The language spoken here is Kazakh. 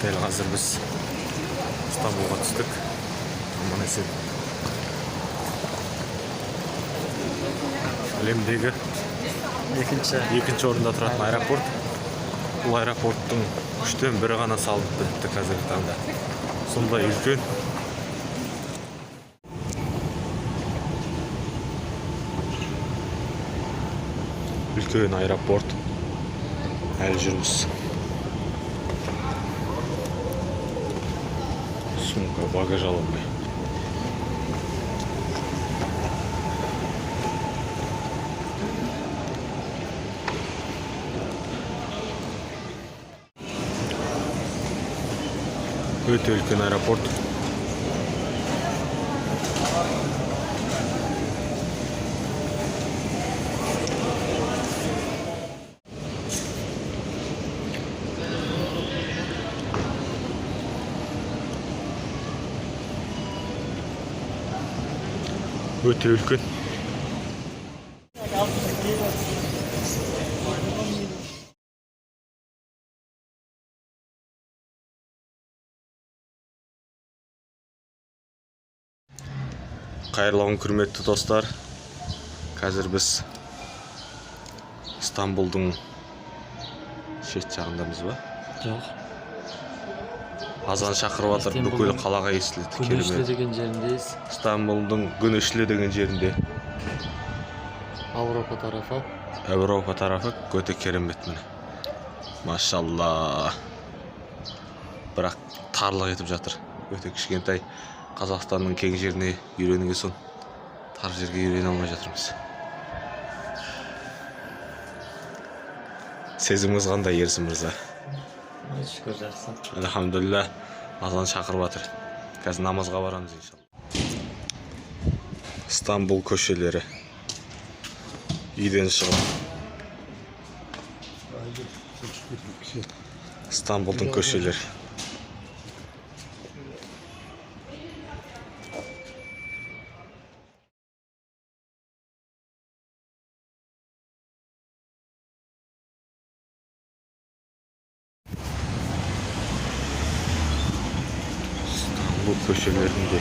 Дәл қазір біз Стамбулға түстік. Аман есен. Әлемдегі екінші орында тұратын аэропорт. Бұл аэропорттың 3-тен 1 ғана салынып бітті қазіргі таңда. Сондай үлкен. Үлкен аэропорт. Әлі жүрміз. Сумка, багаж ала алмай. Өте үлкен аэропорт. Өте үлкен. Қайырлы күн, құрметті достар. Қазір біз Стамбулдың шет жағындамыз ба? Жоқ. Азан шақырып жатыр, бүкіл қалаға естіледі. Гүнешлі деген жеріндейіз. Стамбулдың Гүнешлі деген жерінде. Авропа тарафы. Европа тарафы өте керемет міне. Машалла. Бірақ тарлық етіп жатыр. Өте кішкентай. Қазақстанның кең жеріне үйренуге сон. Тар жерге үйрене алмай жатырмыз. Сезіміңіз қандай, Ерсін мырза? Шүкір, жақсы. Алхамдулилля, азан шақырып жатыр. Қазір намазға барамыз иншалла. Стамбул көшелері. Үйден шығып. Стамбулдың көшелері. Bu köşelerinde.